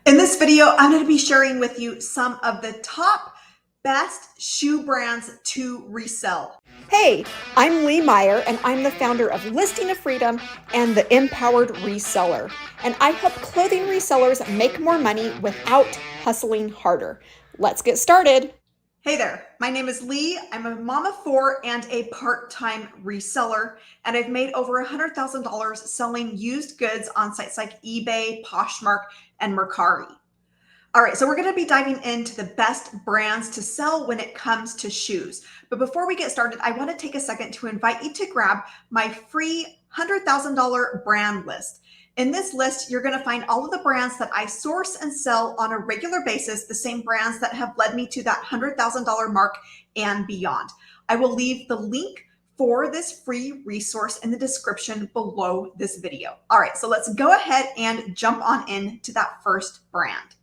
In this video, I'm going to be sharing with you some of the top best shoe brands to resell. Hey, I'm Lee Meyer, and I'm the founder of Listing of Freedom and the Empowered Reseller. And I help clothing resellers make more money without hustling harder. Let's get started. Hey there, my name is Lee. I'm a mom of four and a part-time reseller, and I've made over $100,000 selling used goods on sites like eBay, Poshmark, and Mercari. All right, so we're going to be diving into the best brands to sell when it comes to shoes. But before we get started, I want to take a second to invite you to grab my free $100,000 brand list. In this list, you're going to find all of the brands that I source and sell on a regular basis, the same brands that have led me to that $100,000 mark and beyond. I will leave the link for this free resource in the description below this video. All right, so let's go ahead and jump on into that first brand.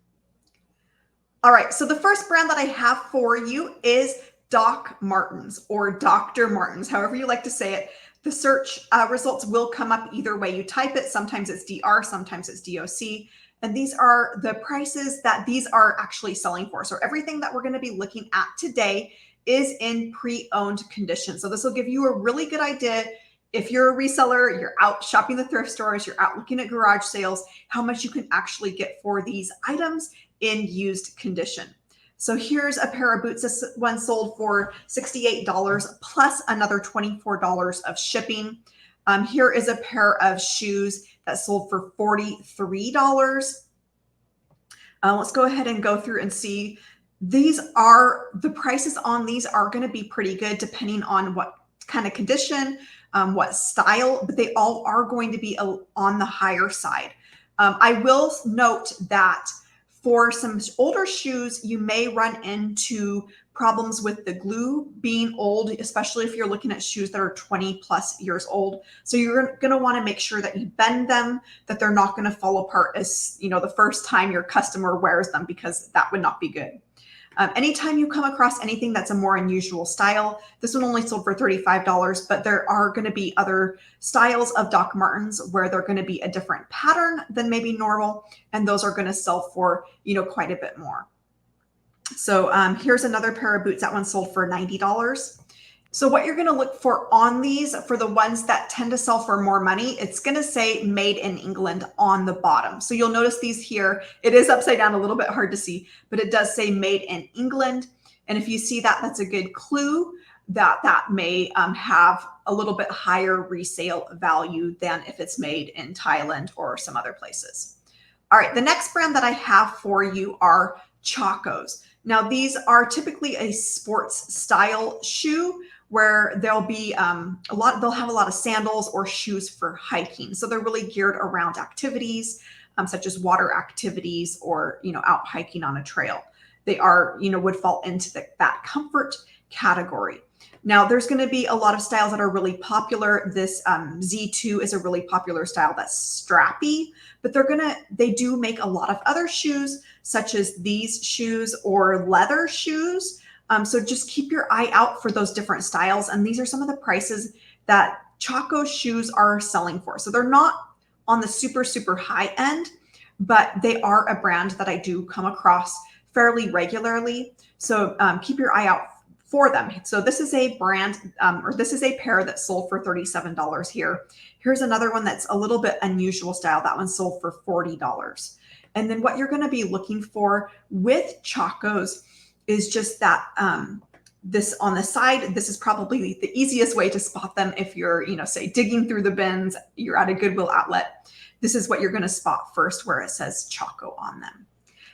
All right, so the first brand that I have for you is Doc Martens or Dr. Martens, however you like to say it. The search results will come up either way you type it. Sometimes it's DR, sometimes it's DOC. And these are the prices that these are actually selling for. So everything that we're going to be looking at today is in pre-owned condition. So this will give you a really good idea. If you're a reseller, you're out shopping the thrift stores, you're out looking at garage sales, how much you can actually get for these items in used condition. So here's a pair of boots. This one sold for $68 plus another $24 of shipping. Here is a pair of shoes that sold for $43. Let's go ahead and go through and see. The prices on these are going to be pretty good depending on what kind of condition, what style, but they all are going to be on the higher side. I will note that for some older shoes, you may run into problems with the glue being old, especially if you're looking at shoes that are 20 plus years old. So you're going to want to make sure that you bend them, that they're not going to fall apart as the first time your customer wears them, because that would not be good. Anytime you come across anything that's a more unusual style, this one only sold for $35, but there are going to be other styles of Doc Martens where they're going to be a different pattern than maybe normal, and those are going to sell for, quite a bit more. So here's another pair of boots. That one sold for $90. So what you're going to look for on these, for the ones that tend to sell for more money, it's going to say made in England on the bottom. So you'll notice these here, it is upside down, a little bit hard to see, but it does say made in England. And if you see that, that's a good clue that that may have a little bit higher resale value than if it's made in Thailand or some other places. All right, the next brand that I have for you are Chacos. Now, these are typically a sports style shoe where there'll be they'll have a lot of sandals or shoes for hiking. So they're really geared around activities such as water activities or, out hiking on a trail. They are, would fall into that comfort category. Now, there's going to be a lot of styles that are really popular. This Z2 is a really popular style that's strappy, but they do make a lot of other shoes, such as these shoes or leather shoes. So just keep your eye out for those different styles. And these are some of the prices that Chaco shoes are selling for. So they're not on the super, super high end, but they are a brand that I do come across fairly regularly. So keep your eye out for them. So this is a brand, or this is a pair that sold for $37 here. Here's another one that's a little bit unusual style. That one sold for $40. And then what you're going to be looking for with Chacos is just that this on the side, this is probably the easiest way to spot them. If you're, say digging through the bins, you're at a Goodwill outlet, this is what you're going to spot first, where it says Chaco on them.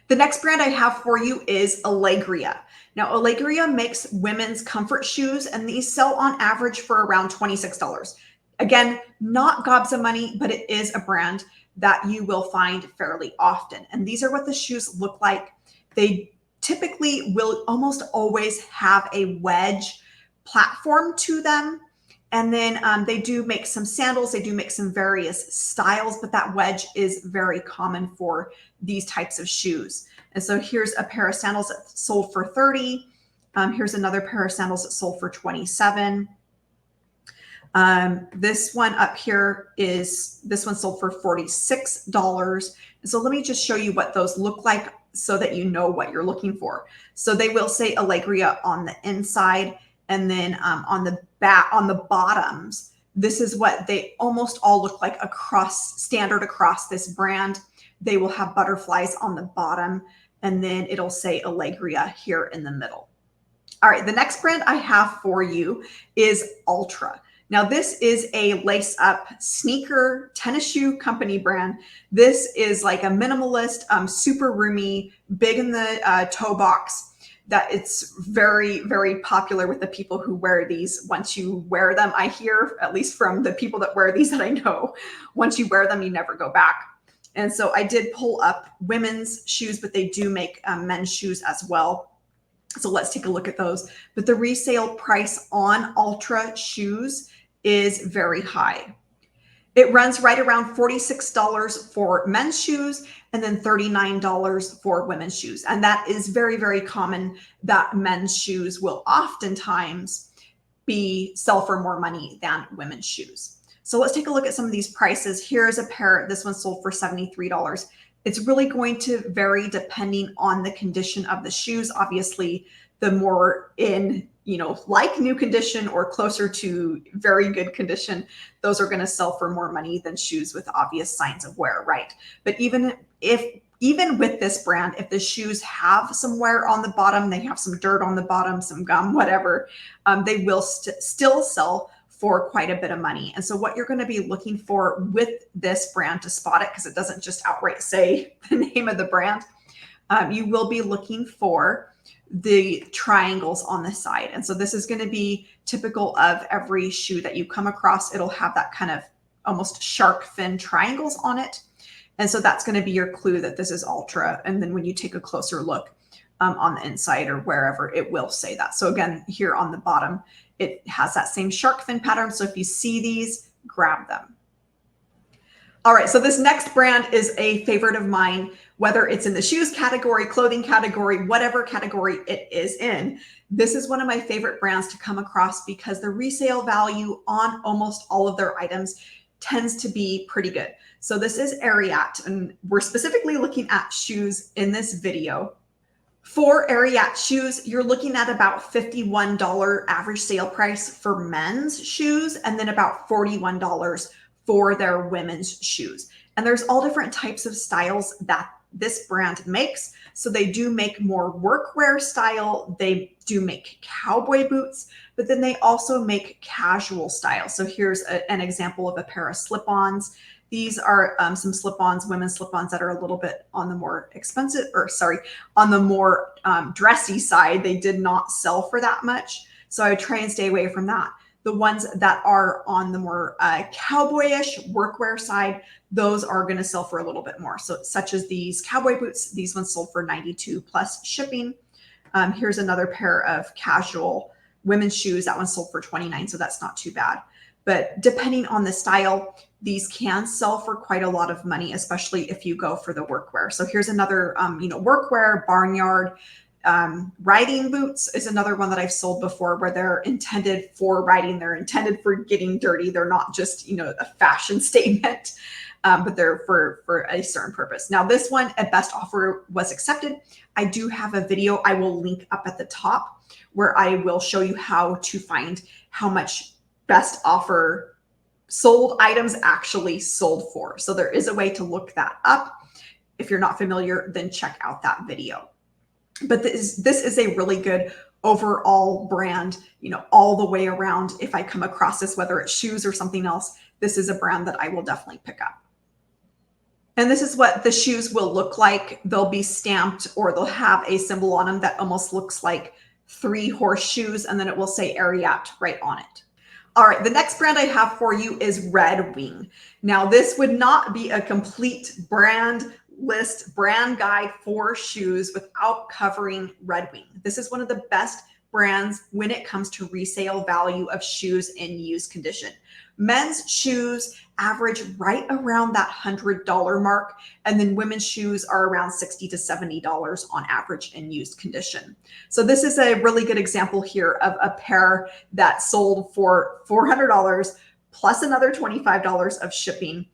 The next brand I have for you is Allegria. Now, Allegria makes women's comfort shoes, and these sell on average for around $26. Again, not gobs of money, but it is a brand that you will find fairly often. And these are what the shoes look like. They typically will almost always have a wedge platform to them. And then they do make some sandals. They do make some various styles, but that wedge is very common for these types of shoes. And so here's a pair of sandals that sold for $30. Here's another pair of sandals that sold for $27. This one up here this one sold for $46. So let me just show you what those look like so that you know what you're looking for. So they will say Allegria on the inside, and then on the bottoms, this is what they almost all look like standard across this brand. They will have butterflies on the bottom, and then it'll say Allegria here in the middle. All right, the next brand I have for you is Ultra. Now, this is a lace-up sneaker tennis shoe company brand. This is like a minimalist, super roomy, big in the toe box. That it's very, very popular with the people who wear these. Once you wear them, I hear, at least from the people that wear these that I know, once you wear them, you never go back. And so I did pull up women's shoes, but they do make men's shoes as well. So let's take a look at those. But the resale price on Ultra shoes is very high. It runs right around $46 for men's shoes and then $39 for women's shoes. And that is very, very common that men's shoes will oftentimes sell for more money than women's shoes. So let's take a look at some of these prices. Here's a pair. This one sold for $73. It's really going to vary depending on the condition of the shoes. Obviously, the more in, like new condition or closer to very good condition, those are going to sell for more money than shoes with obvious signs of wear, right? But even with this brand, if the shoes have some wear on the bottom, they have some dirt on the bottom, some gum, whatever, they will still sell for quite a bit of money. And so what you're going to be looking for with this brand to spot it, because it doesn't just outright say the name of the brand, you will be looking for the triangles on the side. And so this is going to be typical of every shoe that you come across. It'll have that kind of almost shark fin triangles on it. And so that's going to be your clue that this is Ultra. And then when you take a closer look on the inside or wherever, it will say that. So again, here on the bottom, it has that same shark fin pattern. So if you see these, grab them. All right, so this next brand is a favorite of mine, whether it's in the shoes category, clothing category, whatever category it is in. This is one of my favorite brands to come across because the resale value on almost all of their items tends to be pretty good. So this is Ariat, and we're specifically looking at shoes in this video. For Ariat shoes, you're looking at about $51 average sale price for men's shoes, and then about $41 for their women's shoes. And there's all different types of styles that this brand makes. So they do make more workwear style. They do make cowboy boots, but then they also make casual style. So here's an example of a pair of slip-ons. These are some slip-ons, women's slip-ons that are a little bit on the more expensive, on the more dressy side. They did not sell for that much. So I would try and stay away from that. The ones that are on the more cowboyish workwear side, those are going to sell for a little bit more. So such as these cowboy boots, these ones sold for $92 plus shipping. Here's another pair of casual women's shoes. That one sold for $29, so that's not too bad. But depending on the style, these can sell for quite a lot of money, especially if you go for the workwear. So here's another, workwear, barnyard. Riding boots is another one that I've sold before where they're intended for riding. They're intended for getting dirty. They're not just, a fashion statement, but they're for a certain purpose. Now this one at best offer was accepted. I do have a video I will link up at the top where I will show you how to find how much best offer sold items actually sold for. So there is a way to look that up. If you're not familiar, then check out that video. But this is a really good overall brand, all the way around. If I come across this, whether it's shoes or something else, this is a brand that I will definitely pick up. And this is what the shoes will look like. They'll be stamped, or they'll have a symbol on them that almost looks like 3 horseshoes, and then it will say Ariat right on it. All right, the next brand I have for you is Red Wing. Now, this would not be a complete brand list, brand guide for shoes without covering Red Wing. This is one of the best brands when it comes to resale value of shoes in used condition. Men's shoes average right around that $100 mark, and then women's shoes are around $60 to $70 on average in used condition. So this is a really good example here of a pair that sold for $400 plus another $25 of shipping.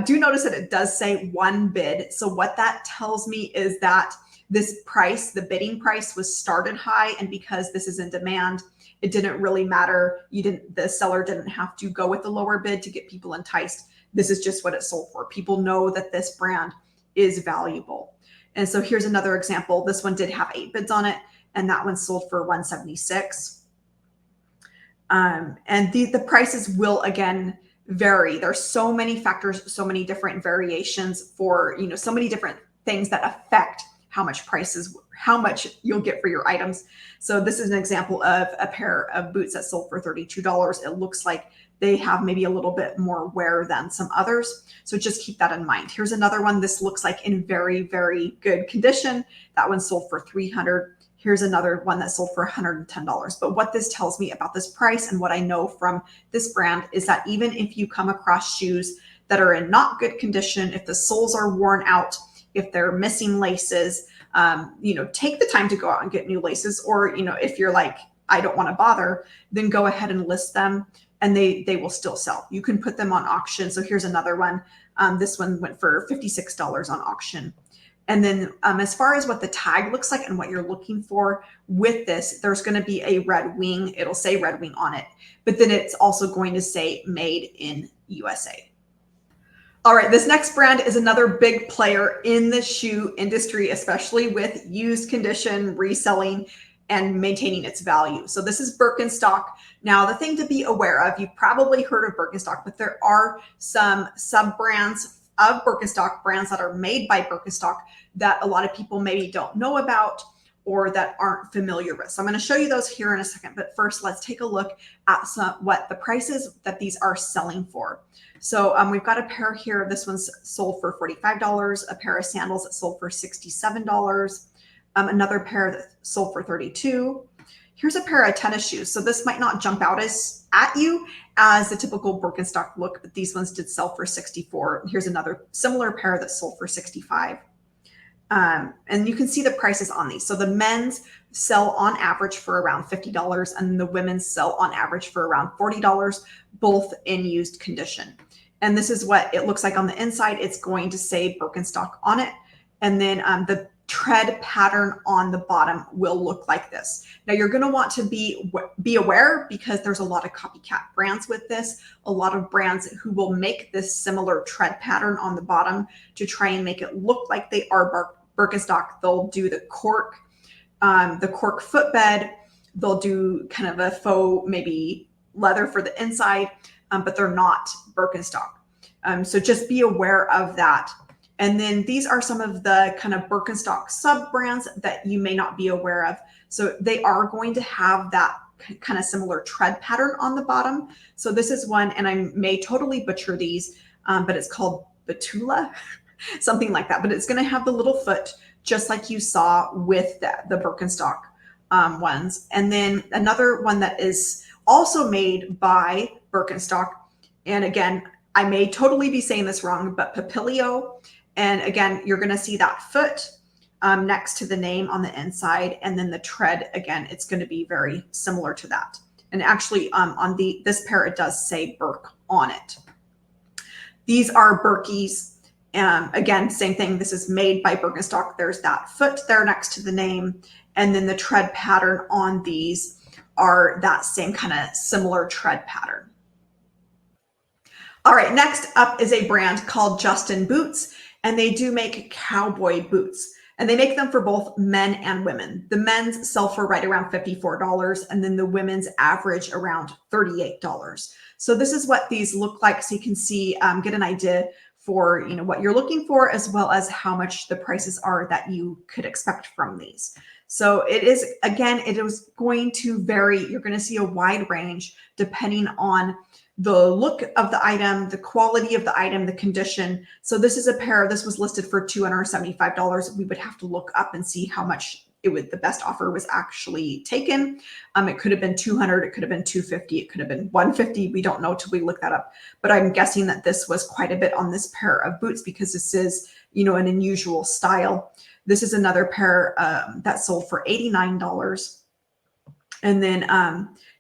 Do notice that it does say one bid. So what that tells me is that this price, the bidding price, was started high, and because this is in demand, it didn't really matter. The seller didn't have to go with the lower bid to get people enticed. This is just what it sold for. People know that this brand is valuable. And so here's another example. This one did have 8 bids on it, and that one sold for $176. And the prices will again vary. There's so many factors, so many different variations for, so many different things that affect how much you'll get for your items. So this is an example of a pair of boots that sold for $32. It looks like they have maybe a little bit more wear than some others. So just keep that in mind. Here's another one. This looks like in very, very good condition. That one sold for $300. Here's another one that sold for $110. But what this tells me about this price and what I know from this brand is that even if you come across shoes that are in not good condition, if the soles are worn out, if they're missing laces, take the time to go out and get new laces. Or, if you're like, I don't want to bother, then go ahead and list them and they will still sell. You can put them on auction. So here's another one. This one went for $56 on auction. And then as far as what the tag looks like and what you're looking for with this, there's going to be a red wing. It'll say red wing on it, but then it's also going to say made in USA. All right, this next brand is another big player in the shoe industry, especially with used condition, reselling, and maintaining its value. So this is Birkenstock. Now, the thing to be aware of, you've probably heard of Birkenstock, but there are some sub-brands of Birkenstock, brands that are made by Birkenstock that a lot of people maybe don't know about or that aren't familiar with. So I'm going to show you those here in a second. But first, let's take a look at what the prices that these are selling for. So we've got a pair here. This one's sold for $45. A pair of sandals that sold for $67. Another pair that sold for $32. Here's a pair of tennis shoes. So this might not jump out at you as the typical Birkenstock look, but these ones did sell for $64. Here's another similar pair that sold for $65. And you can see the prices on these. So the men's sell on average for around $50 and the women's sell on average for around $40, both in used condition. And this is what it looks like on the inside. It's going to say Birkenstock on it. And then the tread pattern on the bottom will look like this. Now you're going to want to be aware because there's a lot of copycat brands with this, a lot of brands who will make this similar tread pattern on the bottom to try and make it look like they are Birkenstock. They'll do the cork footbed. They'll do kind of a faux maybe leather for the inside, but they're not Birkenstock. So just be aware of that. And then these are some of the kind of Birkenstock sub brands that you may not be aware of. So they are going to have that kind of similar tread pattern on the bottom. So this is one, and I may totally butcher these, but it's called Batula, something like that. But it's going to have the little foot, just like you saw with the Birkenstock ones. And then another one that is also made by Birkenstock. And again, I may totally be saying this wrong, but Papilio. And again, you're going to see that foot next to the name on the inside. And then the tread, again, it's going to be very similar to that. And actually on this pair, it does say Birk on it. These are Birkies. Again, same thing. This is made by Birkenstock. There's that foot there next to the name. And then the tread pattern on these are that same kind of similar tread pattern. All right, next up is a brand called Justin Boots, and they do make cowboy boots, and they make them for both men and women. The men's sell for right around $54, and then the women's average around $38. So this is what these look like, so you can see, get an idea for what you're looking for, as well as how much the prices are that you could expect from these. So it is, again, it is going to vary. You're going to see a wide range depending on the look of the item, the quality of the item, the condition. So this is a pair, this was listed for $275. We would have to look up and see how much the best offer was actually taken. It could have been $200, it could have been $250, it could have been $150. We don't know till we look that up. But I'm guessing that this was quite a bit on this pair of boots because this is, an unusual style. This is another pair that sold for $89. And then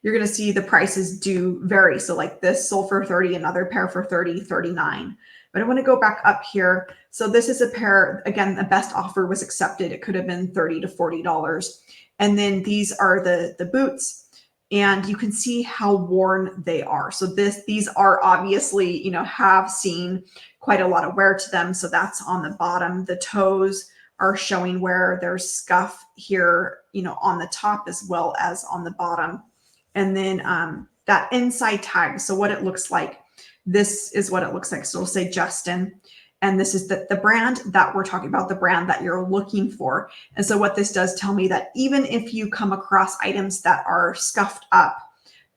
you're going to see the prices do vary. So like this sold for 30, another pair for 30, 39. But I want to go back up here. So this is a pair, again, the best offer was accepted. It could have been $30 to $40. And then these are the boots, and you can see how worn they are. So these are obviously, have seen quite a lot of wear to them. So that's on the bottom. The toes are showing where there's scuff here, on the top as well as on the bottom. And then that inside tag. So what it looks like, this is what it looks like. So it'll say Justin. And this is the brand that we're talking about, the brand that you're looking for. And so what this does tell me that even if you come across items that are scuffed up,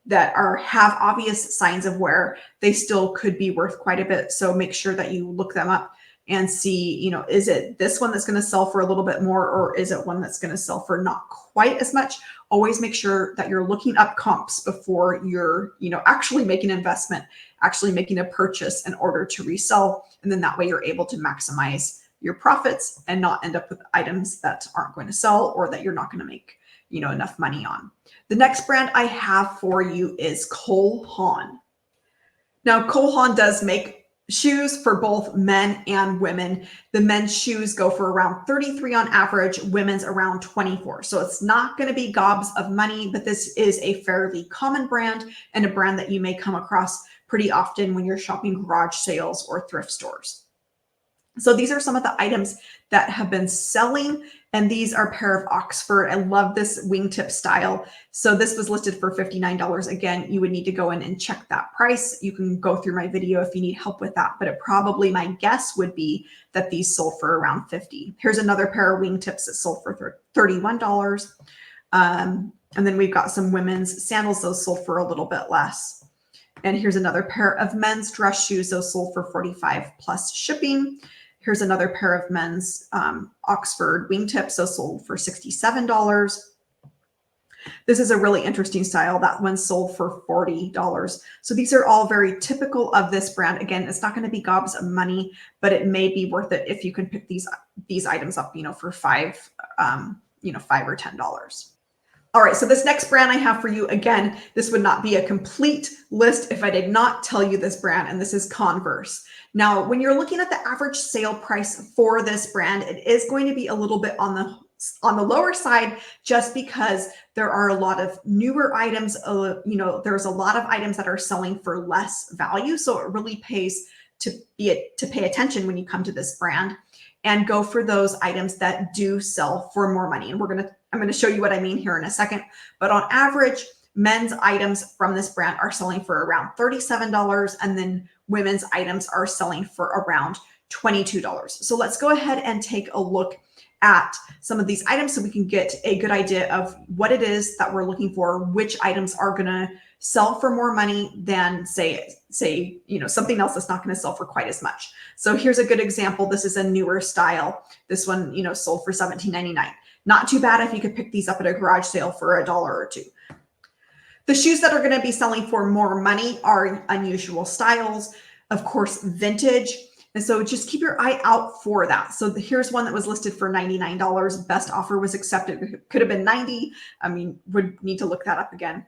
that have obvious signs of wear, they still could be worth quite a bit. So make sure that you look them up and see, is it this one that's going to sell for a little bit more, or is it one that's going to sell for not quite as much? Always make sure that you're looking up comps before you're, actually making an investment, actually making a purchase in order to resell. And then that way you're able to maximize your profits and not end up with items that aren't going to sell or that you're not going to make, enough money on. The next brand I have for you is Haan. Now, Haan does make shoes for both men and women. The men's shoes go for around 33 on average, women's around 24. So it's not going to be gobs of money, but this is a fairly common brand and a brand that you may come across pretty often when you're shopping garage sales or thrift stores. So these are some of the items that have been selling, and these are a pair of Oxford. I love this wingtip style. So this was listed for $59. Again, you would need to go in and check that price. You can go through my video if you need help with that, but my guess would be that these sold for around $50. Here's another pair of wingtips that sold for $31. And then we've got some women's sandals. Those sold for a little bit less. And here's another pair of men's dress shoes. Those sold for $45 plus shipping. Here's another pair of men's Oxford wingtips. Those sold for $67. This is a really interesting style. That one sold for $40. So these are all very typical of this brand. Again, it's not going to be gobs of money, but it may be worth it if you can pick these items up, for $5 or $10. All right, so this next brand I have for you, again, this would not be a complete list if I did not tell you this brand, and this is Converse. Now, when you're looking at the average sale price for this brand, it is going to be a little bit on the lower side, just because there are a lot of newer items. There's a lot of items that are selling for less value, so it really pays to pay attention when you come to this brand and go for those items that do sell for more money. And I'm going to show you what I mean here in a second. But on average, men's items from this brand are selling for around $37, and then women's items are selling for around $22. So let's go ahead and take a look at some of these items so we can get a good idea of what it is that we're looking for, which items are going to sell for more money than say something else that's not going to sell for quite as much. So here's a good example. This is a newer style. This one, sold for $17.99. Not too bad if you could pick these up at a garage sale for $1 or $2. The shoes that are going to be selling for more money are unusual styles, of course, vintage. And so just keep your eye out for that. So here's one that was listed for $99. Best offer was accepted. Could have been $90. Would need to look that up again.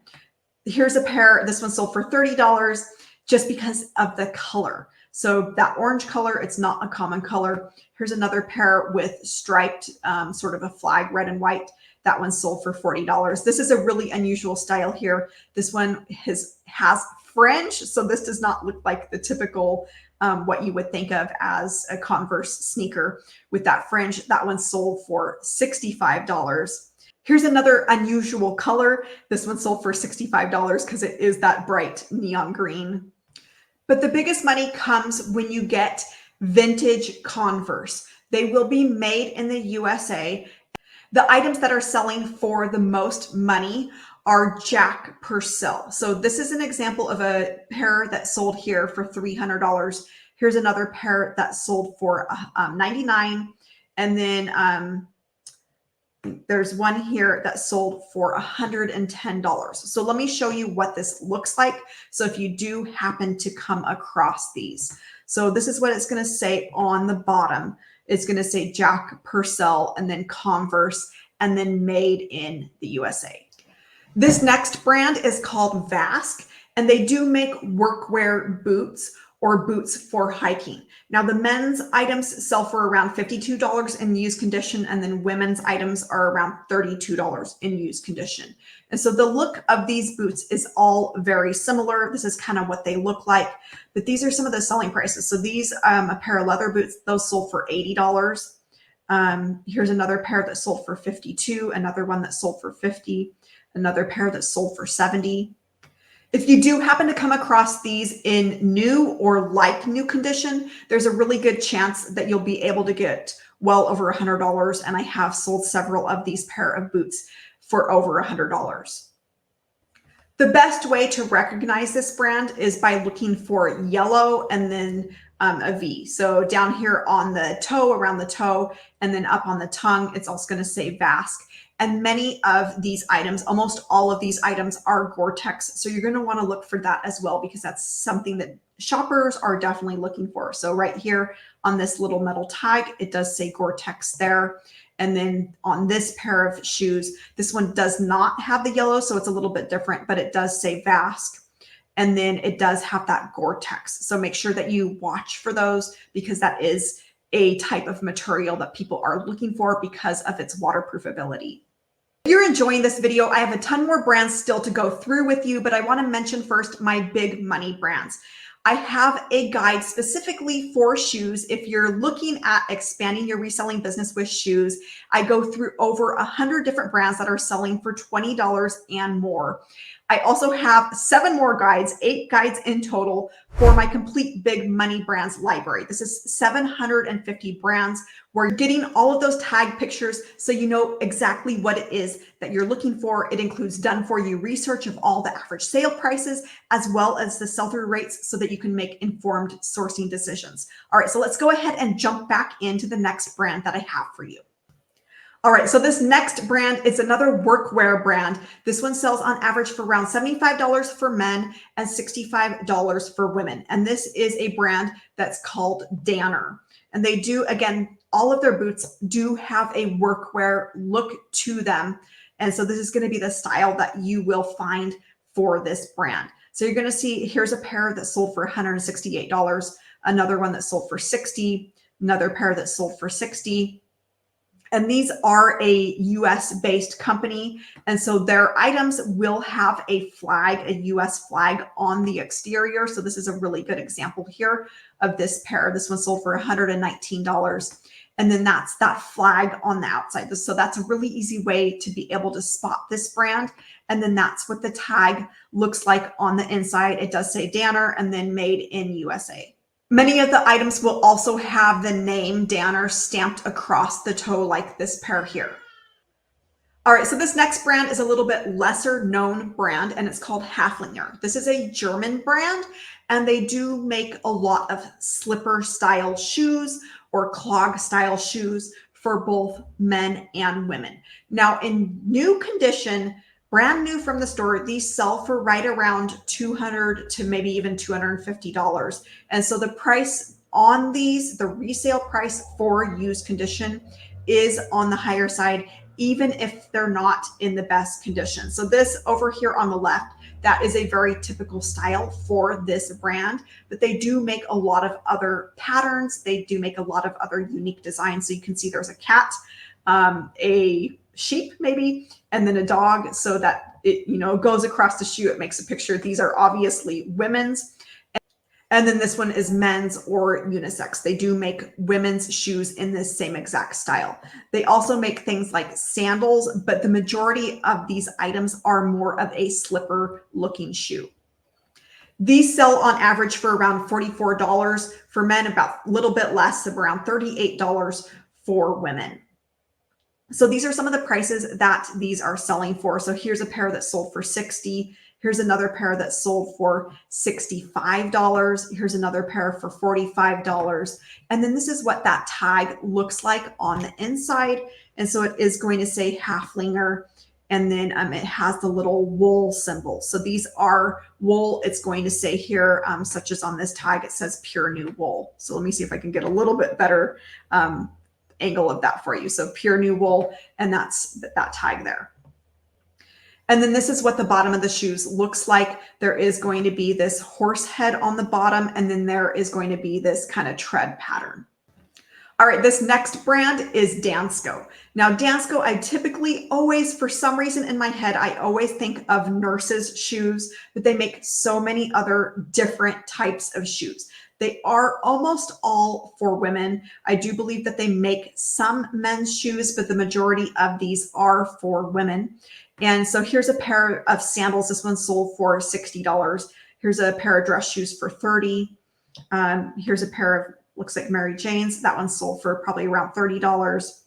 Here's a pair. This one sold for $30 just because of the color. So that orange color, it's not a common color. Here's another pair with striped, sort of a flag, red and white. That one sold for $40. This is a really unusual style here. This one has fringe. So this does not look like the typical, what you would think of as a Converse sneaker with that fringe. That one sold for $65. Here's another unusual color. This one sold for $65 because it is that bright neon green. But the biggest money comes when you get vintage Converse. They will be made in the USA. The items that are selling for the most money are Jack Purcell. So this is an example of a pair that sold here for $300. Here's another pair that sold for $99. And then there's one here that sold for $110. So let me show you what this looks like. So if you do happen to come across these. So this is what it's going to say on the bottom. It's going to say Jack Purcell and then Converse and then made in the USA. This next brand is called Vasque, and they do make workwear boots or boots for hiking. Now, the men's items sell for around $52 in used condition, and then women's items are around $32 in used condition. And so the look of these boots is all very similar. This is kind of what they look like, but these are some of the selling prices. So these, a pair of leather boots, those sold for $80. Here's another pair that sold for $52, another one that sold for $50, another pair that sold for $70. If you do happen to come across these in new or like new condition, there's a really good chance that you'll be able to get well over $100. And I have sold several of these pair of boots for over $100. The best way to recognize this brand is by looking for yellow and then a V. So down here on the toe, around the toe, and then up on the tongue, it's also going to say Vasque. And many of these items, almost all of these items are Gore-Tex. So you're going to want to look for that as well, because that's something that shoppers are definitely looking for. So right here on this little metal tag, it does say Gore-Tex there. And then on this pair of shoes, this one does not have the yellow, so it's a little bit different, but it does say Vasque. And then it does have that Gore-Tex. So make sure that you watch for those, because that is a type of material that people are looking for because of its waterproof ability. If you're enjoying this video, I have a ton more brands still to go through with you, but I want to mention first my big money brands. I have a guide specifically for shoes. If you're looking at expanding your reselling business with shoes, I go through over 100 different brands that are selling for $20 and more. I also have 7 more guides, 8 guides in total for my complete big money brands library. This is 750 brands. We're getting all of those tag pictures so you know exactly what it is that you're looking for. It includes done for you research of all the average sale prices, as well as the sell-through rates, so that you can make informed sourcing decisions. All right, so let's go ahead and jump back into the next brand that I have for you. All right, so this next brand is another workwear brand. This one sells on average for around $75 for men and $65 for women. And this is a brand that's called Danner. And they do, again, all of their boots do have a workwear look to them. And so this is going to be the style that you will find for this brand. So you're going to see, here's a pair that sold for $168, another one that sold for $60, another pair that sold for $60. And these are a US based company. And so their items will have a flag, a US flag on the exterior. So this is a really good example here of this pair. This one sold for $119. And then that's that flag on the outside. So that's a really easy way to be able to spot this brand. And then that's what the tag looks like on the inside. It does say Danner and then made in USA. Many of the items will also have the name Danner stamped across the toe, like this pair here. All right, so this next brand is a little bit lesser known brand, and it's called Haflinger. This is a German brand, and they do make a lot of slipper style shoes or clog style shoes for both men and women. Now, in new condition, brand new from the store, these sell for right around $200 to maybe even $250. And so the price on these, the resale price for used condition, is on the higher side, even if they're not in the best condition. So this over here on the left, that is a very typical style for this brand, but they do make a lot of other patterns. They do make a lot of other unique designs. So you can see there's a cat, a sheep maybe, and then a dog, so that it, you know, goes across the shoe. It makes a picture. These are obviously women's. And then this one is men's or unisex. They do make women's shoes in this same exact style. They also make things like sandals, but the majority of these items are more of a slipper looking shoe. These sell on average for around $44 for men, about a little bit less, of around $38 for women. So these are some of the prices that these are selling for. So here's a pair that sold for $60. Here's another pair that sold for $65. Here's another pair for $45. And then this is what that tag looks like on the inside. And so it is going to say Haflinger. And then it has the little wool symbol. So these are wool. It's going to say here, such as on this tag, it says pure new wool. So let me see if I can get a little bit better angle of that for you. So pure new wool, and that's that tag there. And then this is what the bottom of the shoes looks like. There is going to be this horse head on the bottom, and then there is going to be this kind of tread pattern. All right, this next brand is Dansko. Now, Dansko, I typically always, for some reason in my head, I always think of nurses' shoes, but they make so many other different types of shoes. They are almost all for women. I do believe that they make some men's shoes, but the majority of these are for women. And so here's a pair of sandals. This one sold for $60. Here's a pair of dress shoes for $30. Here's a pair of, looks like Mary Jane's. That one sold for probably around $30.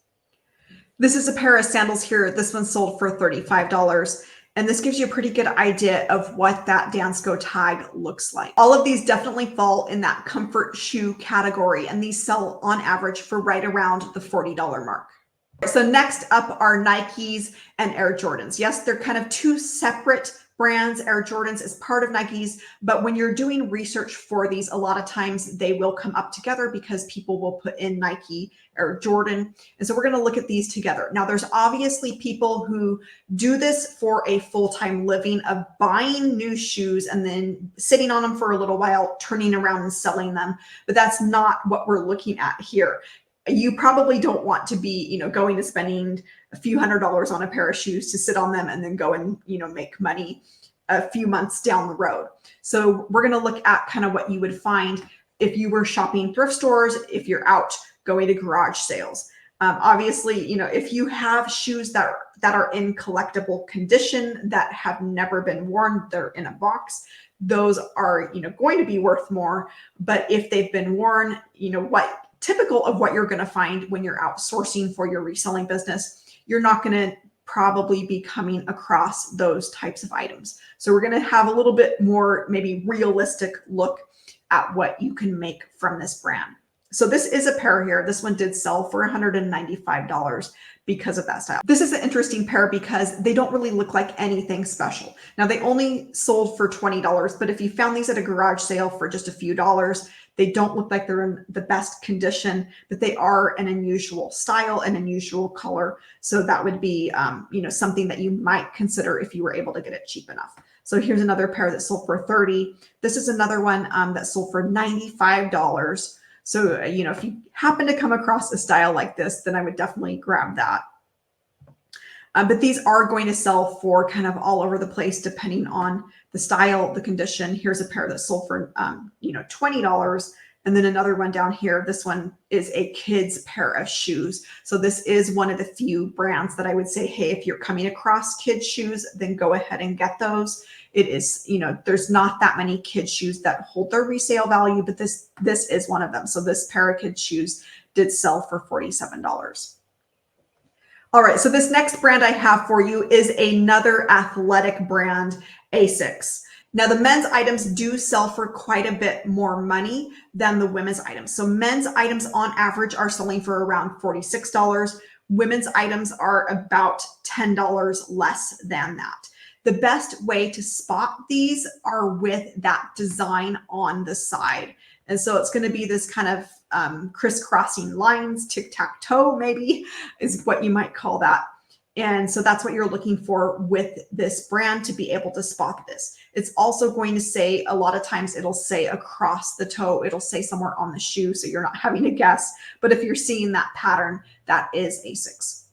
This is a pair of sandals here. This one sold for $35. And this gives you a pretty good idea of what that Dansko tag looks like. All of these definitely fall in that comfort shoe category, and these sell on average for right around the $40 mark. So next up are Nikes and Air Jordans. Yes, they're kind of two separate brands. Air Jordans is part of Nikes, but when you're doing research for these, a lot of times they will come up together because people will put in Nike or Jordan. And so we're going to look at these together. Now, there's obviously people who do this for a full-time living of buying new shoes and then sitting on them for a little while, turning around and selling them. But that's not what we're looking at here. You probably don't want to be, going to spending a few $100s on a pair of shoes to sit on them and then go and, make money a few months down the road. So we're going to look at kind of what you would find if you were shopping thrift stores, if you're out going to garage sales. Obviously, if you have shoes that are in collectible condition that have never been worn, they're in a box, those are, going to be worth more. But if they've been worn, typical of what you're going to find when you're outsourcing for your reselling business, you're not going to probably be coming across those types of items. So we're going to have a little bit more maybe realistic look at what you can make from this brand. So this is a pair here. This one did sell for $195 because of that style. This is an interesting pair because they don't really look like anything special. Now they only sold for $20, but if you found these at a garage sale for just a few dollars, they don't look like they're in the best condition, but they are an unusual style, an unusual color. So that would be, something that you might consider if you were able to get it cheap enough. So here's another pair that sold for $30. This is another one that sold for $95. So, if you happen to come across a style like this, then I would definitely grab that. But these are going to sell for kind of all over the place, depending on the style, the condition. Here's a pair that sold for, $20. And then another one down here. This one is a kid's pair of shoes. So this is one of the few brands that I would say, hey, if you're coming across kids shoes, then go ahead and get those. It is, there's not that many kids shoes that hold their resale value, but this is one of them. So this pair of kids shoes did sell for $47. All right, so this next brand I have for you is another athletic brand, Asics. Now the men's items do sell for quite a bit more money than the women's items. So men's items on average are selling for around $46. Women's items are about $10 less than that. The best way to spot these are with that design on the side. And so it's going to be this kind of crisscrossing lines, tic-tac-toe maybe is what you might call that. And so that's what you're looking for with this brand to be able to spot this. It's also going to say, a lot of times it'll say across the toe, it'll say somewhere on the shoe, so you're not having to guess. But if you're seeing that pattern, that is Asics.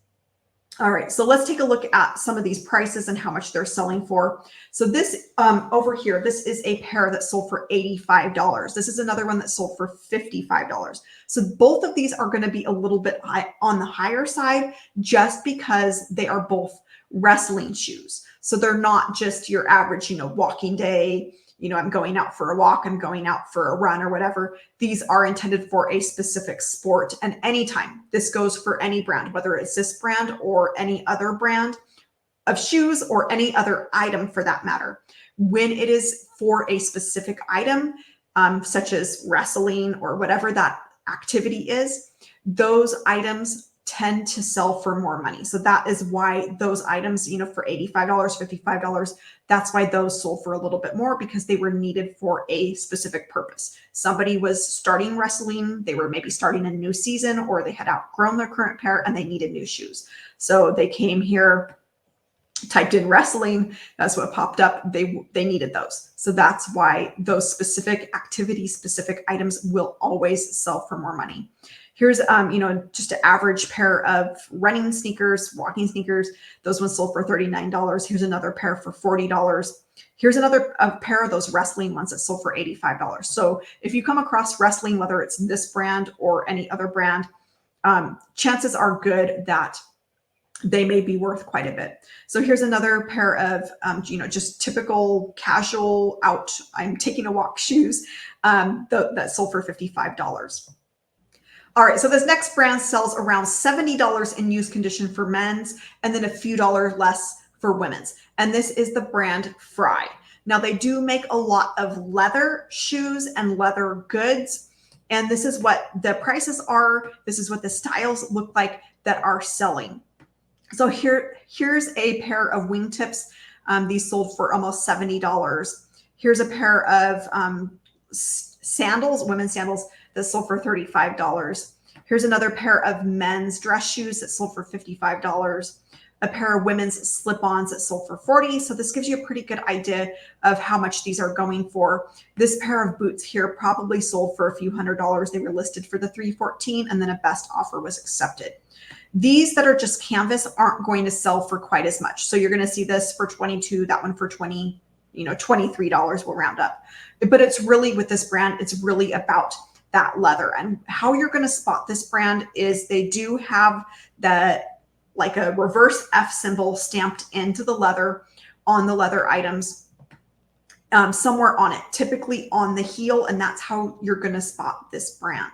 All right, so let's take a look at some of these prices and how much they're selling for. So this over here, this is a pair that sold for $85. This is another one that sold for $55. So both of these are going to be a little bit high on the higher side just because they are both wrestling shoes. So they're not just your average, walking day, I'm going out for a walk, I'm going out for a run or whatever. These are intended for a specific sport, and anytime. This goes for any brand, whether it's this brand or any other brand of shoes or any other item for that matter. When it is for a specific item, such as wrestling or whatever that activity is, those items tend to sell for more money. So that is why those items, for $85, $55, that's why those sold for a little bit more, because they were needed for a specific purpose. Somebody was starting wrestling, they were maybe starting a new season, or they had outgrown their current pair and they needed new shoes. So they came here typed in wrestling, that's what popped up. They needed those. So that's why those specific activity specific items will always sell for more money. Here's, just an average pair of running sneakers, walking sneakers. Those ones sold for $39. Here's another pair for $40. Here's another pair of those wrestling ones that sold for $85. So if you come across wrestling, whether it's this brand or any other brand, chances are good that they may be worth quite a bit. So here's another pair of, just typical casual out, I'm taking a walk shoes that sold for $55. All right, so this next brand sells around $70 in used condition for men's and then a few dollars less for women's. And this is the brand Frye. Now they do make a lot of leather shoes and leather goods. And this is what the prices are. This is what the styles look like that are selling. So here's a pair of wingtips. These sold for almost $70. Here's a pair of sandals, women's sandals that sold for $35. Here's another pair of men's dress shoes that sold for $55. A pair of women's slip-ons that sold for $40. So this gives you a pretty good idea of how much these are going for. This pair of boots here probably sold for a few $100s. They were listed for the $314 and then a best offer was accepted. These that are just canvas aren't going to sell for quite as much. So you're going to see this for $22, that one for $20, $23 will round up. But it's really, with this brand, it's really about that leather. And how you're going to spot this brand is they do have like a reverse F symbol stamped into the leather on the leather items somewhere on it, typically on the heel. And that's how you're going to spot this brand.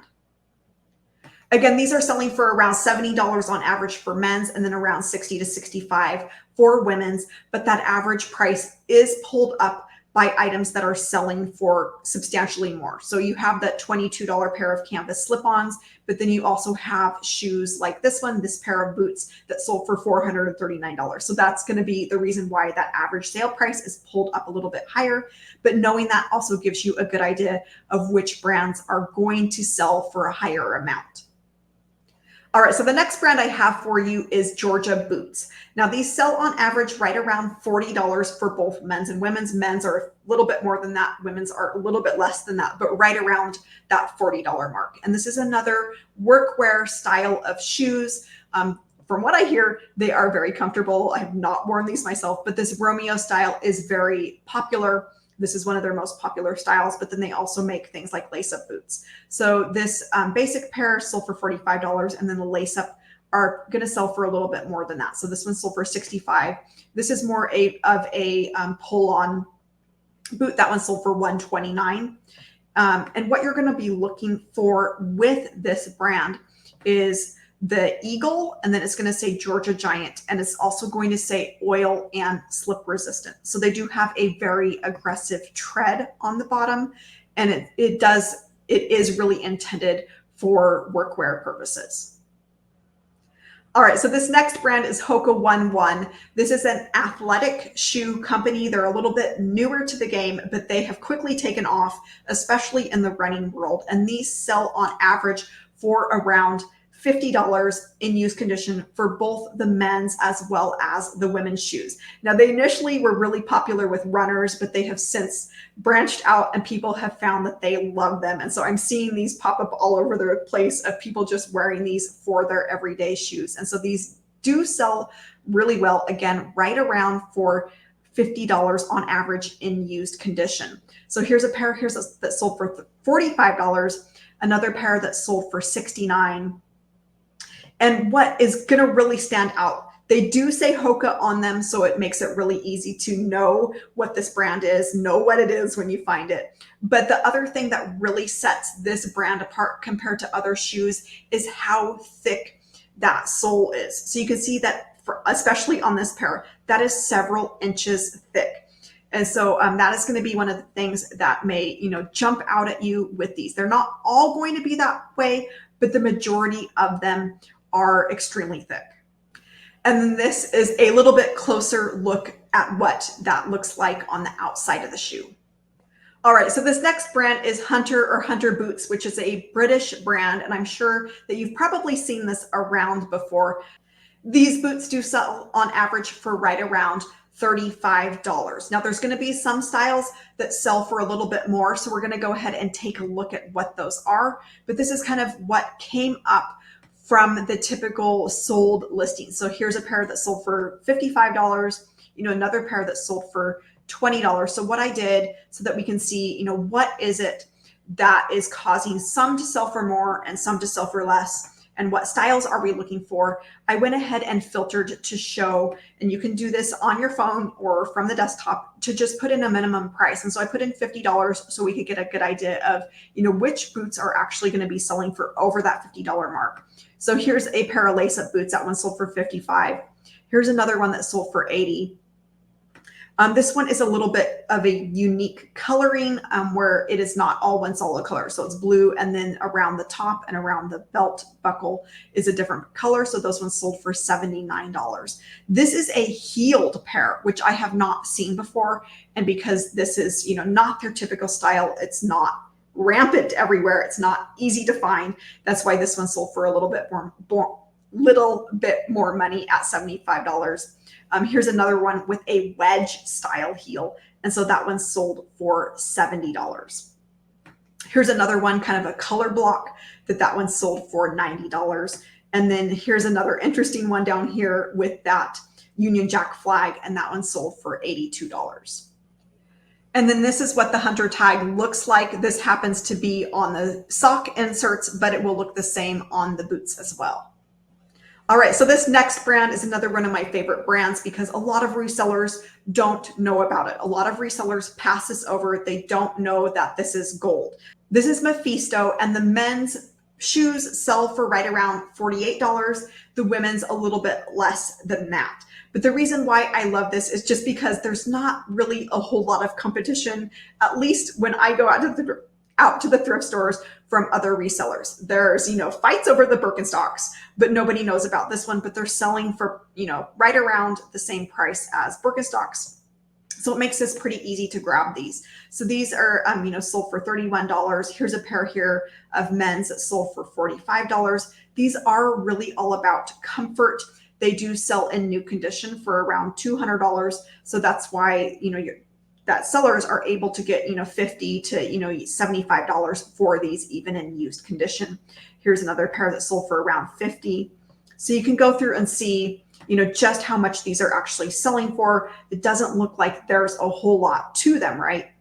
Again, these are selling for around $70 on average for men's and then around $60 to $65 for women's. But that average price is pulled up by items that are selling for substantially more. So you have that $22 pair of canvas slip-ons, but then you also have shoes like this one, this pair of boots that sold for $439. So that's going to be the reason why that average sale price is pulled up a little bit higher. But knowing that also gives you a good idea of which brands are going to sell for a higher amount. All right, so the next brand I have for you is Georgia Boots. Now these sell on average right around $40 for both men's and women's. Men's are a little bit more than that. Women's are a little bit less than that, but right around that $40 mark. And this is another workwear style of shoes. From what I hear, they are very comfortable. I have not worn these myself, but this Romeo style is very popular. This is one of their most popular styles, but then they also make things like lace-up boots. So this basic pair sold for $45, and then the lace-up are going to sell for a little bit more than that. So this one sold for $65. This is more of a pull-on boot. That one sold for $129. And what you're going to be looking for with this brand is the eagle, and then it's going to say Georgia Giant, and it's also going to say oil and slip resistant. So they do have a very aggressive tread on the bottom, and it is really intended for workwear purposes. All right, so this next brand is Hoka One One. This is an athletic shoe company. They're a little bit newer to the game, but they have quickly taken off, especially in the running world. And these sell on average for around $50 in used condition for both the men's as well as the women's shoes. Now, they initially were really popular with runners, but they have since branched out and people have found that they love them. And so I'm seeing these pop up all over the place of people just wearing these for their everyday shoes. And so these do sell really well, again, right around for $50 on average in used condition. So here's a pair that sold for $45, another pair that sold for $69. And what is going to really stand out, they do say Hoka on them, so it makes it really easy to know what this brand is, know what it is when you find it. But the other thing that really sets this brand apart compared to other shoes is how thick that sole is. So you can see that, especially on this pair, that is several inches thick. And so that is going to be one of the things that may, jump out at you with these. They're not all going to be that way, but the majority of them are extremely thick. And then this is a little bit closer look at what that looks like on the outside of the shoe. All right, so this next brand is Hunter or Hunter Boots, which is a British brand, and I'm sure that you've probably seen this around before. These boots do sell on average for right around $35. Now there's going to be some styles that sell for a little bit more. So we're going to go ahead and take a look at what those are. But this is kind of what came up from the typical sold listing. So here's a pair that sold for $55, another pair that sold for $20. So what I did so that we can see, what is it that is causing some to sell for more and some to sell for less, and what styles are we looking for? I went ahead and filtered to show, and you can do this on your phone or from the desktop, to just put in a minimum price. And so I put in $50 so we could get a good idea of, which boots are actually going to be selling for over that $50 mark. So here's a pair of lace-up boots. That one sold for $55. Here's another one that sold for $80. This one is a little bit of a unique coloring where it is not all one solid color. So it's blue, and then around the top and around the belt buckle is a different color. So those ones sold for $79. This is a heeled pair, which I have not seen before. And because this is, not their typical style, it's not rampant everywhere. It's not easy to find. That's why this one sold for a little bit more money at $75. Here's another one with a wedge style heel. And so that one sold for $70. Here's another one, kind of a color block, that one sold for $90. And then here's another interesting one down here with that Union Jack flag, and that one sold for $82. And then this is what the hunter tag looks like. This happens to be on the sock inserts, but it will look the same on the boots as well. All right, so this next brand is another one of my favorite brands because a lot of resellers don't know about it. A lot of resellers pass this over. They don't know that this is gold. This is Mephisto, and the men's shoes sell for right around $48. The women's a little bit less than that. But the reason why I love this is just because there's not really a whole lot of competition, at least when I go out to the thrift stores from other resellers. There's, fights over the Birkenstocks, but nobody knows about this one, but they're selling for, right around the same price as Birkenstocks. So it makes this pretty easy to grab these. So these are, sold for $31. Here's a pair here of men's that sold for $45. These are really all about comfort. They do sell in new condition for around $200. So that's why, that sellers are able to get, $50 to, $75 for these, even in used condition. Here's another pair that sold for around $50. So you can go through and see, just how much these are actually selling for. It doesn't look like there's a whole lot to them, right?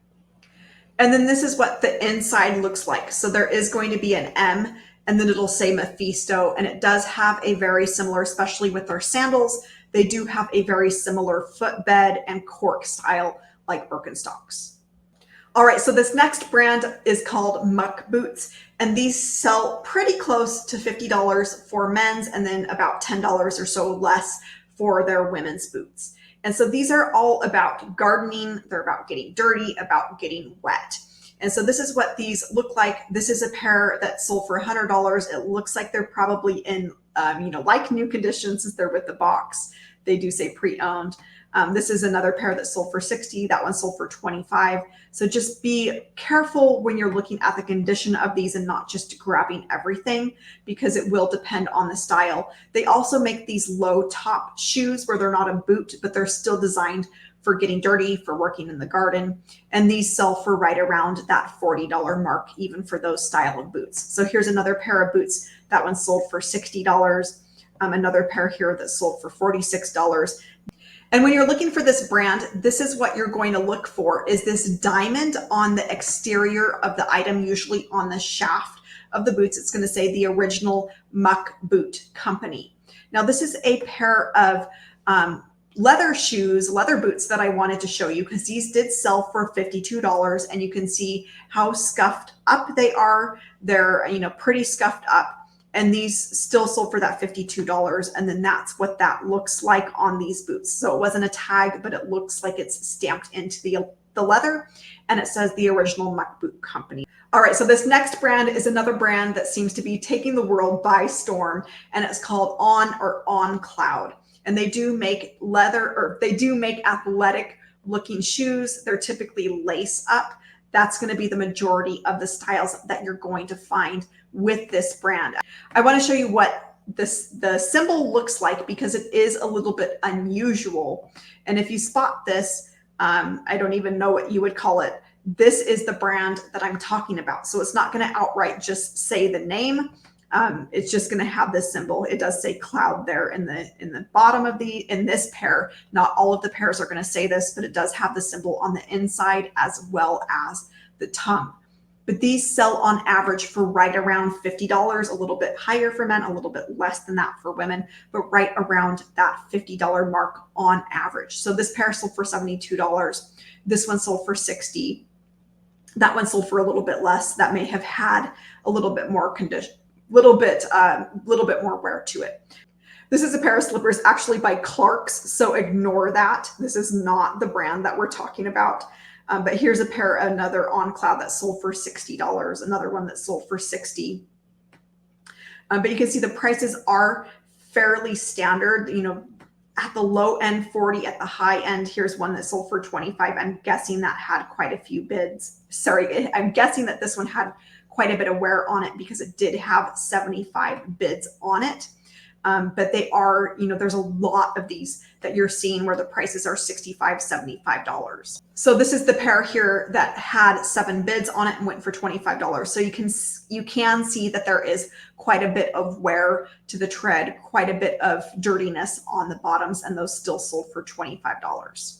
And then this is what the inside looks like. So there is going to be an M, and then it'll say Mephisto, and it does have a very similar, especially with their sandals, they do have a very similar footbed and cork style like Birkenstocks. All right, so this next brand is called Muck boots, and these sell pretty close to $50 for men's, and then about $10 or so less for their women's boots. And so these are all about gardening. They're about getting dirty, about getting wet. And so this is what these look like. This is a pair that sold for $100. It looks like they're probably in, like new condition since they're with the box. They do say pre-owned. This is another pair that sold for $60. That one sold for $25. So just be careful when you're looking at the condition of these and not just grabbing everything, because it will depend on the style. They also make these low top shoes where they're not a boot, but they're still designed for getting dirty, for working in the garden. And these sell for right around that $40 mark, even for those style of boots. So here's another pair of boots. That one sold for $60. Another pair here that sold for $46. And when you're looking for this brand, this is what you're going to look for, is this diamond on the exterior of the item, usually on the shaft of the boots. It's going to say the original Muck Boot Company. Now, this is a pair of leather boots that I wanted to show you, because these did sell for $52, and you can see how scuffed up they are. They're, pretty scuffed up. And these still sold for that $52. And then that's what that looks like on these boots. So it wasn't a tag, but it looks like it's stamped into the leather, and it says the original Muck Boot Company. All right, so this next brand is another brand that seems to be taking the world by storm, and it's called On Cloud. And they do make athletic looking shoes. They're typically lace up. That's going to be the majority of the styles that you're going to find with this brand. I want to show you what the symbol looks like, because it is a little bit unusual. And if you spot this, I don't even know what you would call it. This is the brand that I'm talking about. So it's not going to outright just say the name. It's just going to have this symbol. It does say cloud there in the bottom of in this pair. Not all of the pairs are going to say this, but it does have the symbol on the inside as well as the tongue. But these sell on average for right around $50, a little bit higher for men, a little bit less than that for women, but right around that $50 mark on average. So this pair sold for $72. This one sold for $60. That one sold for a little bit less. That may have had a little bit more condition, little bit more wear to it. This is a pair of slippers actually by Clark's, so ignore that. This is not the brand that we're talking about. But here's a pair, another on cloud that sold for $60, another one that sold for $60. But you can see the prices are fairly standard, you know, at the low end 40, at the high end, here's one that sold for 25. I'm guessing that had quite a few bids. Sorry, I'm guessing that this one had quite a bit of wear on it because it did have 75 bids on it. But they are, you know, there's a lot of these that you're seeing where the prices are $65, $75. So this is the pair here that had 7 bids on it and went for $25. So you can see that there is quite a bit of wear to the tread, quite a bit of dirtiness on the bottoms, and those still sold for $25.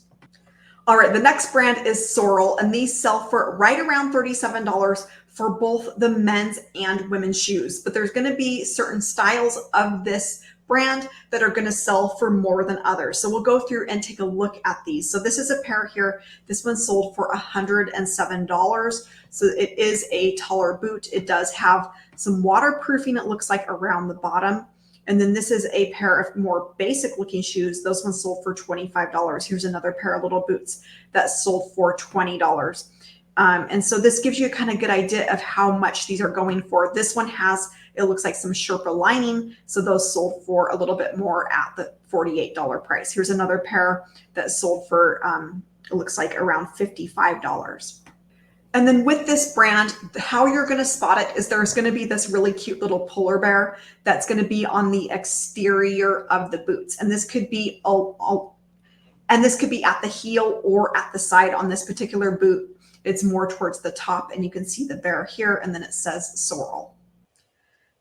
All right, the next brand is Sorel, and these sell for right around $37 for both the men's and women's shoes. But there's going to be certain styles of this brand that are going to sell for more than others. So we'll go through and take a look at these. So this is a pair here. This one sold for $107. So it is a taller boot. It does have some waterproofing, it looks like, around the bottom. And then this is a pair of more basic looking shoes. Those ones sold for $25. Here's another pair of little boots that sold for $20. And so this gives you a kind of good idea of how much these are going for. This one has, it looks like, some Sherpa lining. So those sold for a little bit more at the $48 price. Here's another pair that sold for, it looks like, around $55. And then with this brand, how you're going to spot it is there's going to be this really cute little polar bear that's going to be on the exterior of the boots. And this could be at the heel or at the side on this particular boot. It's more towards the top, and you can see the bear here, and then it says Sorel.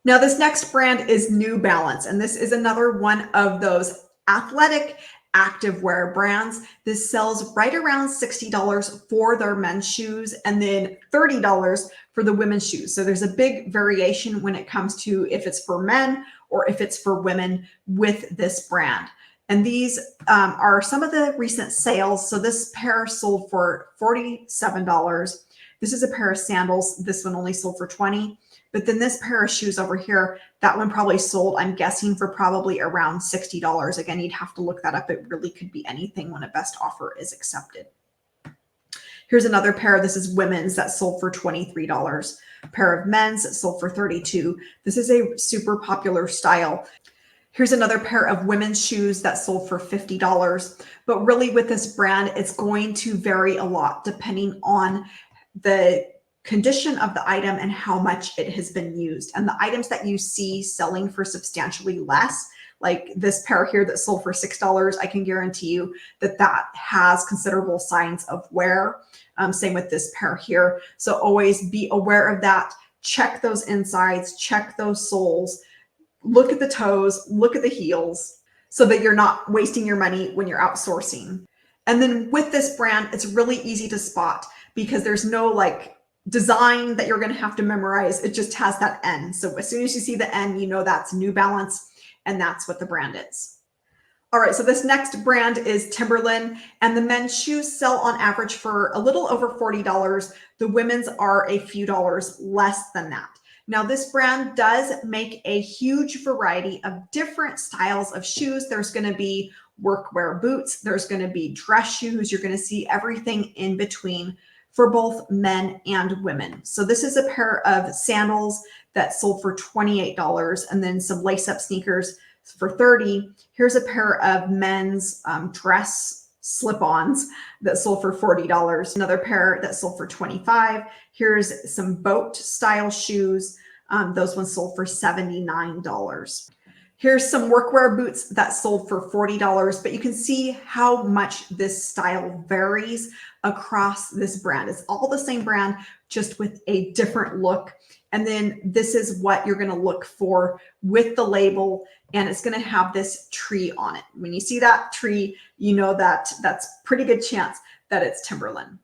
Now this next brand is New Balance, and this is another one of those athletic activewear brands. This sells right around $60 for their men's shoes, and then $30 for the women's shoes. So there's a big variation when it comes to if it's for men or if it's for women with this brand. And these are some of the recent sales. So this pair sold for $47. This is a pair of sandals. This one only sold for $20. But then this pair of shoes over here, that one probably sold, I'm guessing, for probably around $60. Again, you'd have to look that up. It really could be anything when a best offer is accepted. Here's another pair. This is women's that sold for $23. A pair of men's that sold for $32. This is a super popular style. Here's another pair of women's shoes that sold for $50. But really with this brand, it's going to vary a lot depending on the condition of the item and how much it has been used. And the items that you see selling for substantially less, like this pair here that sold for $6, I can guarantee you that that has considerable signs of wear. Same with this pair here. So always be aware of that. Check those insides, check those soles, look at the toes, look at the heels, so that you're not wasting your money when you're outsourcing. And then with this brand, it's really easy to spot because there's no like design that you're going to have to memorize. It just has that N. So as soon as you see the N, you know that's New Balance, and that's what the brand is. All right, so this next brand is Timberland, and the men's shoes sell on average for a little over $40. The women's are a few dollars less than that. Now, this brand does make a huge variety of different styles of shoes. There's going to be workwear boots. There's going to be dress shoes. You're going to see everything in between for both men and women. So this is a pair of sandals that sold for $28, and then some lace-up sneakers for $30. Here's a pair of men's dress slip-ons that sold for $40. Another pair that sold for $25. Here's some boat style shoes. Those ones sold for $79. Here's some workwear boots that sold for $40, but you can see how much this style varies across this brand. It's all the same brand, just with a different look. And then this is what you're going to look for with the label, and it's going to have this tree on it. When you see that tree, you know that that's pretty good chance that it's Timberland.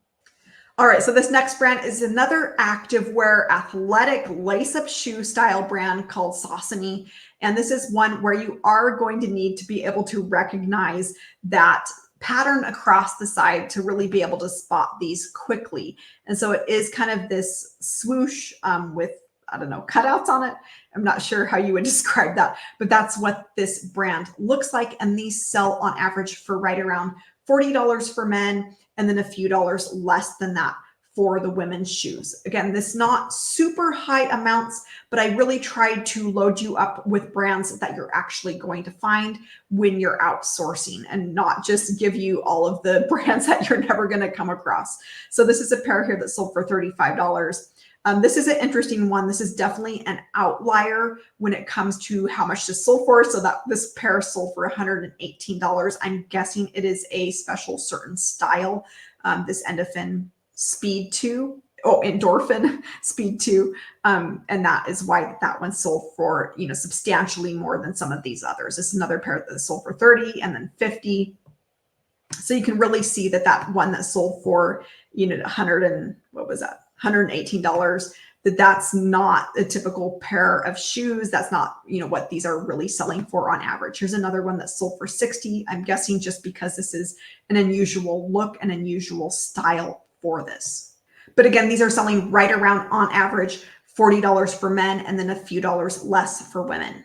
All right, so this next brand is another activewear athletic lace-up shoe style brand called Saucony. And this is one where you are going to need to be able to recognize that pattern across the side to really be able to spot these quickly. And so it is kind of this swoosh with, I don't know, cutouts on it. I'm not sure how you would describe that, but that's what this brand looks like. And these sell on average for right around $40 for men, and then a few dollars less than that for the women's shoes. Again, this is not super high amounts, but I really tried to load you up with brands that you're actually going to find when you're outsourcing, and not just give you all of the brands that you're never going to come across. So this is a pair here that sold for $35. This is an interesting one. This is definitely an outlier when it comes to how much this sold for. So that this pair sold for $118. I'm guessing it is a special certain style. This endorphin speed 2, endorphin speed 2. And that is why that one sold for, substantially more than some of these others. It's another pair that sold for 30 and then 50. So you can really see that that one that sold for, $118, that's not a typical pair of shoes. That's not, what these are really selling for on average. Here's another one that sold for 60. I'm guessing just because this is an unusual look, an unusual style for this. But again, these are selling right around on average $40 for men, and then a few dollars less for women.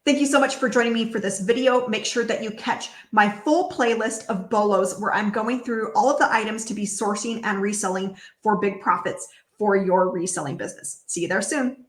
Thank you so much for joining me for this video. Make sure that you catch my full playlist of bolos, where I'm going through all of the items to be sourcing and reselling for big profits for your reselling business. See you there soon.